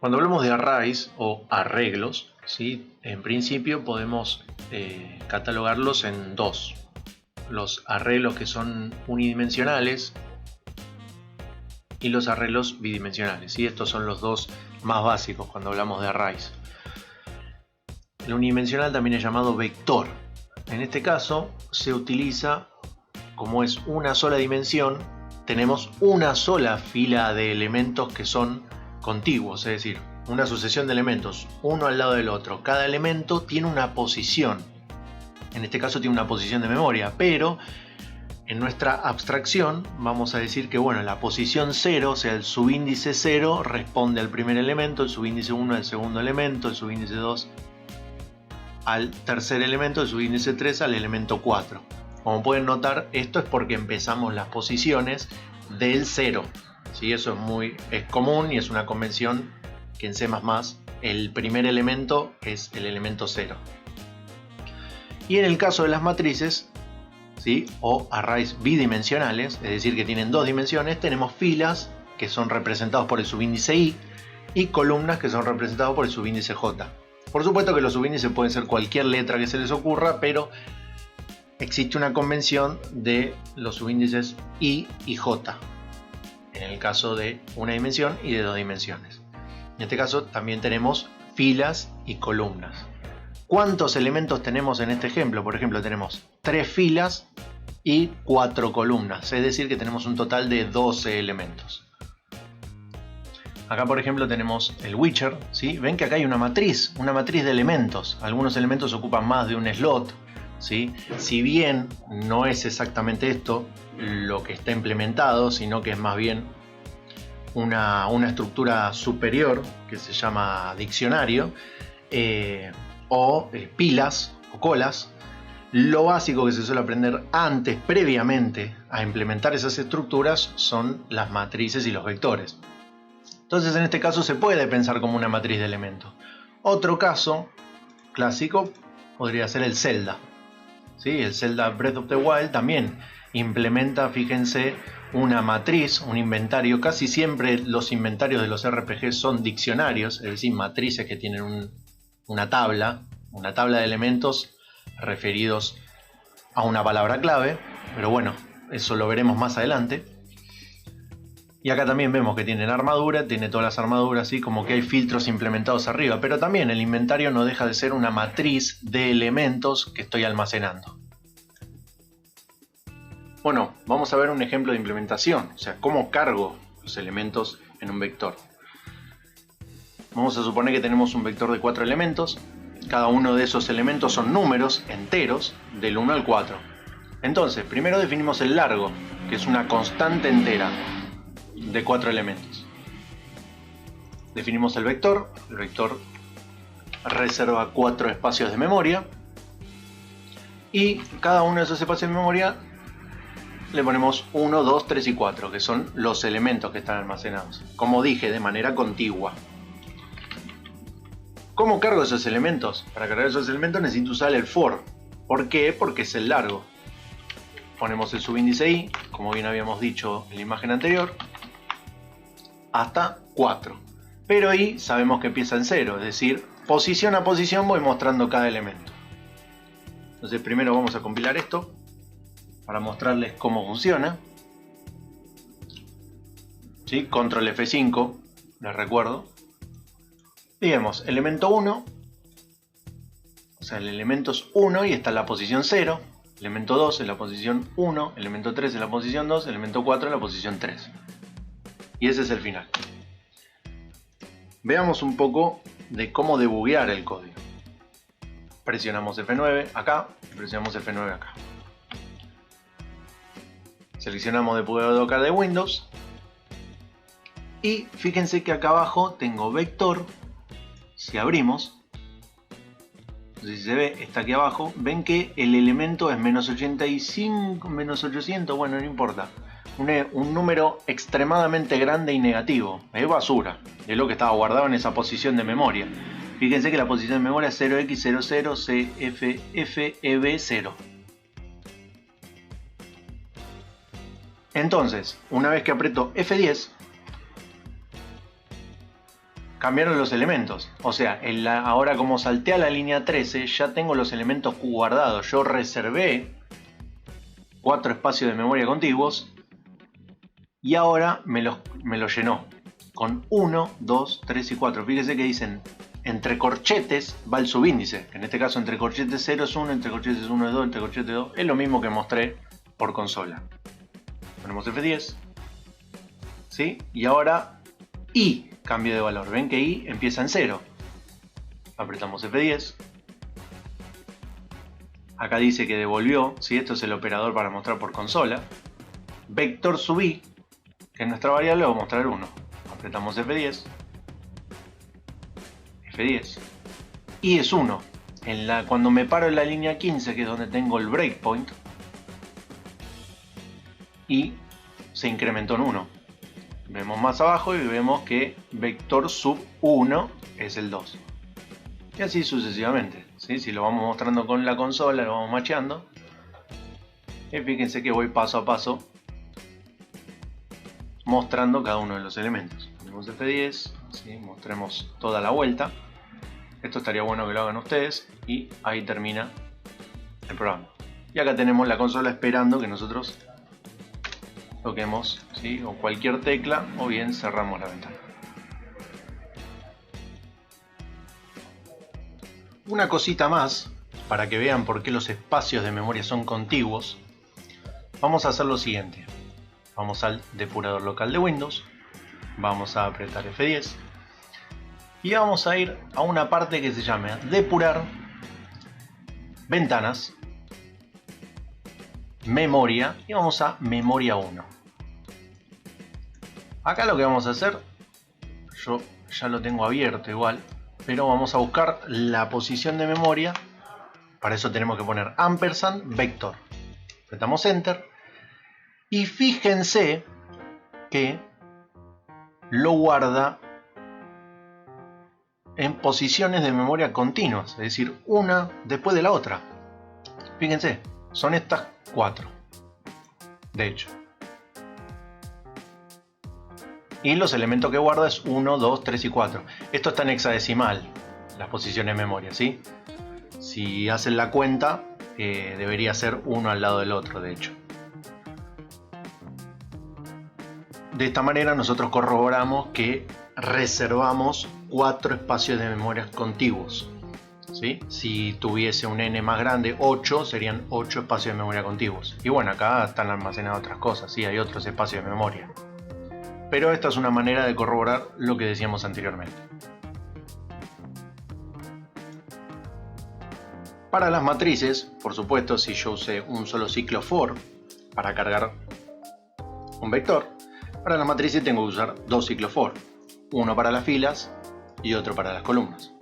Cuando hablamos de arrays o arreglos, ¿sí? En principio podemos catalogarlos en dos. Los arreglos que son unidimensionales y los arreglos bidimensionales. ¿Sí? Estos son los dos más básicos cuando hablamos de arrays. El unidimensional también es llamado vector. En este caso se utiliza, como es una sola dimensión, tenemos una sola fila de elementos que son contiguos, es decir, una sucesión de elementos, uno al lado del otro. Cada elemento tiene una posición. En este caso tiene una posición de memoria, pero en nuestra abstracción vamos a decir que bueno, la posición 0, o sea, el subíndice 0 responde al primer elemento, el subíndice 1 al segundo elemento, el subíndice 2 al tercer elemento, el subíndice 3 al elemento 4. Como pueden notar, esto es porque empezamos las posiciones del 0. ¿Sí? Eso es común y es una convención que en C++ el primer elemento es el elemento 0. Y en el caso de las matrices, ¿sí? O arrays bidimensionales, es decir, que tienen dos dimensiones, tenemos filas que son representados por el subíndice I y columnas que son representados por el subíndice J. Por supuesto que los subíndices pueden ser cualquier letra que se les ocurra, pero existe una convención de los subíndices I y J, en el caso de una dimensión y de dos dimensiones. En este caso también tenemos filas y columnas. ¿Cuántos elementos tenemos en este ejemplo? Por ejemplo, tenemos 3 filas y 4 columnas, es decir, que tenemos un total de 12 elementos. Acá, por ejemplo, tenemos el Witcher, ¿sí? Ven que acá hay una matriz de elementos. Algunos elementos ocupan más de un slot, ¿sí? Si bien no es exactamente esto lo que está implementado, sino que es más bien una estructura superior que se llama diccionario, o pilas o colas. Lo básico que se suele aprender antes, previamente a implementar esas estructuras, son las matrices y los vectores. Entonces, en este caso se puede pensar como una matriz de elementos. Otro caso clásico podría ser el Zelda. ¿Sí? El Zelda Breath of the Wild también implementa, fíjense, una matriz, un inventario. Casi siempre los inventarios de los RPG son diccionarios, es decir, matrices que tienen una tabla de elementos referidos a una palabra clave, pero bueno, eso lo veremos más adelante. Y acá también vemos que tienen armadura, tiene todas las armaduras, ¿sí? Como que hay filtros implementados arriba, pero también el inventario no deja de ser una matriz de elementos que estoy almacenando. Bueno, vamos a ver un ejemplo de implementación, o sea, cómo cargo los elementos en un vector. Vamos a suponer que tenemos un vector de 4 elementos. Cada uno de esos elementos son números enteros del 1 al 4. Entonces, primero definimos el largo, que es una constante entera de 4 elementos. Definimos el vector reserva 4 espacios de memoria y cada uno de esos espacios de memoria le ponemos 1, 2, 3 y 4, que son los elementos que están almacenados, como dije, de manera contigua. ¿Cómo cargo esos elementos? Para cargar esos elementos necesito usar el for. ¿Por qué? Porque es el largo. Ponemos el subíndice I, como bien habíamos dicho en la imagen anterior, hasta 4. Pero I sabemos que empieza en 0, es decir, posición a posición voy mostrando cada elemento. Entonces primero vamos a compilar esto para mostrarles cómo funciona. ¿Sí? Control F5, les recuerdo. Y vemos elemento 1, o sea el elemento es 1 y está en la posición 0. Elemento 2 en la posición 1, elemento 3 en la posición 2, elemento 4 en la posición 3. Y ese es el final. Veamos un poco de cómo debuguear el código. Presionamos F9 acá y presionamos F9 acá. Seleccionamos debugado Docker de Windows. Y fíjense que acá abajo tengo vector. Si abrimos, si se ve, está aquí abajo. Ven que el elemento es menos 85, menos 800, bueno, no importa. Un número extremadamente grande y negativo. Es basura. Es lo que estaba guardado en esa posición de memoria. Fíjense que la posición de memoria es 0x00cffeb0. Entonces, una vez que aprieto F10, cambiaron los elementos. O sea, ahora como salté a la línea 13, ya tengo los elementos guardados. Yo reservé 4 espacios de memoria contiguos y ahora me los llenó con 1, 2, 3 y 4. Fíjense que dicen entre corchetes va el subíndice. En este caso entre corchetes 0 es 1, entre corchetes 1 es 2, entre corchetes 2. Es lo mismo que mostré por consola. Ponemos F10. ¿Sí? Y ahora I cambio de valor. Ven que I empieza en 0. Apretamos F10. Acá dice que devolvió. ¿Sí? Esto es el operador para mostrar por consola. Vector sub I, que es nuestra variable, va a mostrar 1. Apretamos F10. F10. I es 1. Cuando me paro en la línea 15, que es donde tengo el breakpoint, I se incrementó en 1. Vemos más abajo y vemos que vector sub 1 es el 2. Y así sucesivamente. ¿Sí? Si lo vamos mostrando con la consola, lo vamos macheando. Y fíjense que voy paso a paso mostrando cada uno de los elementos. Ponemos F10, ¿sí? Mostremos toda la vuelta. Esto estaría bueno que lo hagan ustedes. Y ahí termina el programa. Y acá tenemos la consola esperando que nosotros toquemos, ¿sí? O cualquier tecla, o bien cerramos la ventana. Una cosita más, para que vean por qué los espacios de memoria son contiguos. Vamos a hacer lo siguiente. Vamos al depurador local de Windows. Vamos a apretar F10. Y vamos a ir a una parte que se llama depurar, ventanas, memoria, y vamos a memoria 1. Acá lo que vamos a hacer, yo ya lo tengo abierto igual, pero vamos a buscar la posición de memoria. Para eso tenemos que poner ampersand vector. Apretamos enter y fíjense que lo guarda en posiciones de memoria continuas, es decir, una después de la otra. Fíjense, son estas 4, de hecho. Y los elementos que guarda es 1, 2, 3 y 4. Esto está en hexadecimal, las posiciones de memoria, ¿sí? Si hacen la cuenta, debería ser uno al lado del otro, de hecho. De esta manera nosotros corroboramos que reservamos 4 espacios de memoria contiguos, ¿sí? Si tuviese un n más grande, 8, serían 8 espacios de memoria contiguos. Y bueno, acá están almacenadas otras cosas, ¿sí? Hay otros espacios de memoria. Pero esta es una manera de corroborar lo que decíamos anteriormente. Para las matrices, por supuesto, si yo usé un solo ciclo for para cargar un vector, para las matrices tengo que usar 2 ciclos for, uno para las filas y otro para las columnas.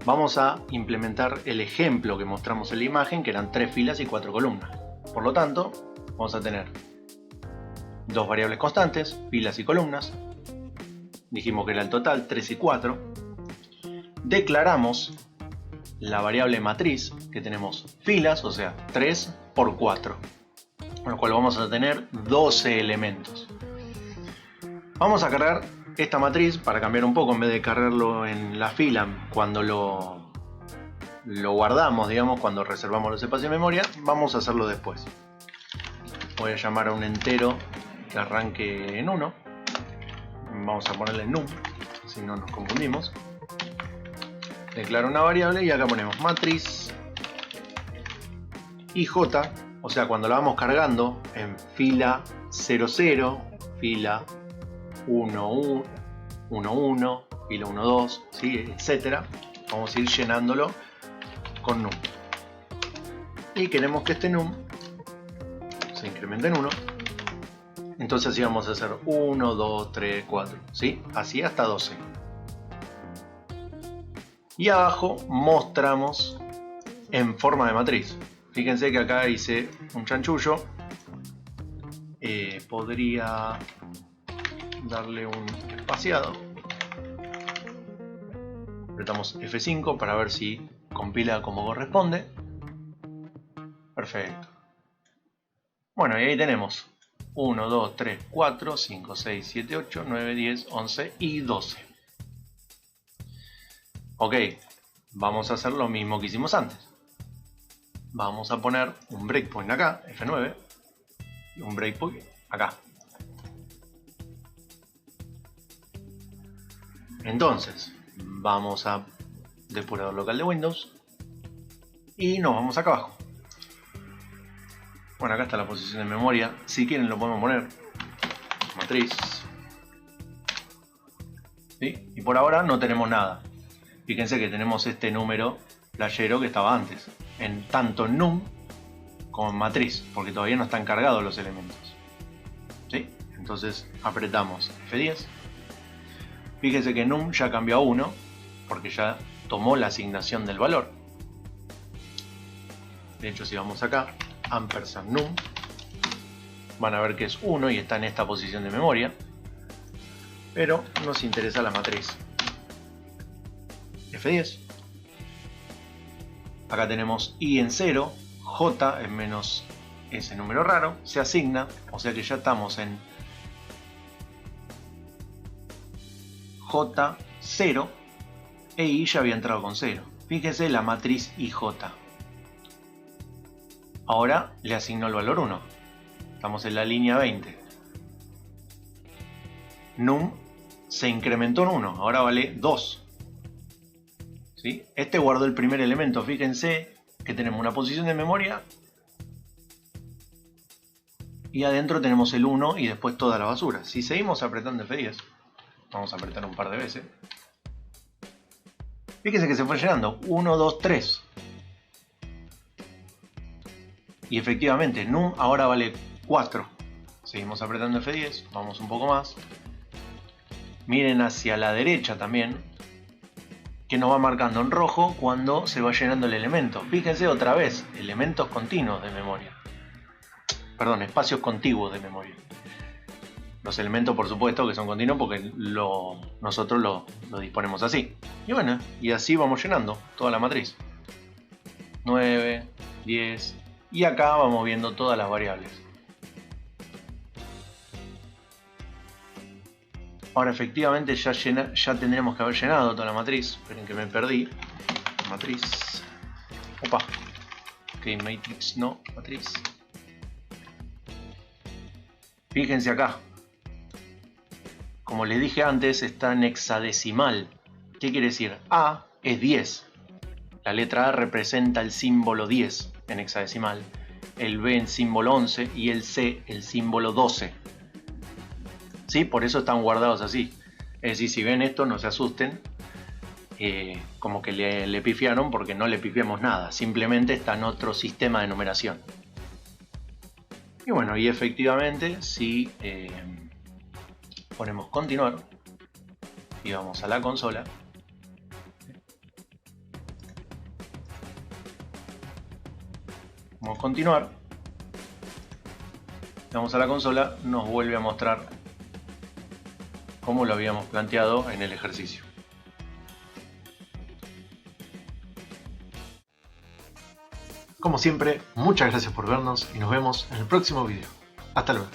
Vamos a implementar el ejemplo que mostramos en la imagen, que eran 3 filas y 4 columnas. Por lo tanto, vamos a tener 2 variables constantes, filas y columnas. Dijimos que era el total, 3 y 4. Declaramos la variable matriz, que tenemos filas, o sea, 3 por 4. Con lo cual vamos a tener 12 elementos. Vamos a cargar esta matriz para cambiar un poco. En vez de cargarlo en la fila cuando lo guardamos, digamos, cuando reservamos los espacios de memoria, vamos a hacerlo después. Voy a llamar a un entero que arranque en 1. Vamos a ponerle num, así no nos confundimos. Declaro una variable y acá ponemos matriz IJ, o sea, cuando la vamos cargando en fila 00, fila 1, 1, 1, 1, fila 1, 2, ¿sí? Etcétera. Vamos a ir llenándolo con num. Y queremos que este num se incremente en 1. Entonces así vamos a hacer 1, 2, 3, 4, ¿sí? Así hasta 12. Y abajo mostramos en forma de matriz. Fíjense que acá hice un chanchullo. Podría darle un espaciado. Apretamos F5 para ver si compila como corresponde. Perfecto. Bueno, y ahí tenemos 1, 2, 3, 4, 5, 6, 7, 8, 9, 10, 11 y 12. Ok, vamos a hacer lo mismo que hicimos antes. Vamos a poner un breakpoint acá, F9, y un breakpoint acá. Entonces, vamos a depurador local de Windows y nos vamos acá abajo. Bueno, acá está la posición de memoria. Si quieren lo podemos poner matriz. ¿Sí? Y por ahora no tenemos nada. Fíjense que tenemos este número playero que estaba antes, tanto en num como en matriz, porque todavía no están cargados los elementos. ¿Sí? Entonces apretamos F10. Fíjense que num ya cambió a 1, porque ya tomó la asignación del valor. De hecho, si vamos acá, ampersand num, van a ver que es 1 y está en esta posición de memoria. Pero nos interesa la matriz. F10. Acá tenemos i en 0, j en menos ese número raro, se asigna, o sea que ya estamos en j0 e i ya había entrado con 0. Fíjese la matriz ij. Ahora le asigno el valor 1. Estamos en la línea 20. Num se incrementó en 1, ahora vale 2. ¿Sí? Este guardó el primer elemento. Fíjense que tenemos una posición de memoria y adentro tenemos el 1 y después toda la basura. Si seguimos apretando F10, vamos a apretar un par de veces. Fíjense que se fue llenando 1, 2, 3. Y efectivamente, num ahora vale 4. Seguimos apretando F10, vamos un poco más. Miren hacia la derecha también, que nos va marcando en rojo cuando se va llenando el elemento. Fíjense otra vez, elementos continuos de memoria. Perdón, espacios contiguos de memoria. Los elementos, por supuesto, que son continuos porque nosotros lo disponemos así. Y bueno, y así vamos llenando toda la matriz. 9, 10, y acá vamos viendo todas las variables. Ahora efectivamente ya tendríamos que haber llenado toda la matriz. Esperen que me perdí. Matriz. Opa. Ok, matrix no, matriz. Fíjense acá. Como les dije antes, está en hexadecimal. ¿Qué quiere decir? A es 10. La letra A representa el símbolo 10 en hexadecimal. El B en símbolo 11 y el C el símbolo 12. ¿Sí? Por eso están guardados así. Es decir, si ven esto, no se asusten. Como que le pifiaron, porque no le pifiamos nada. Simplemente está en otro sistema de numeración. Y bueno, y efectivamente, si ponemos continuar y vamos a la consola, vamos a continuar, vamos a la consola, nos vuelve a mostrar como lo habíamos planteado en el ejercicio. Como siempre, muchas gracias por vernos y nos vemos en el próximo video. Hasta luego.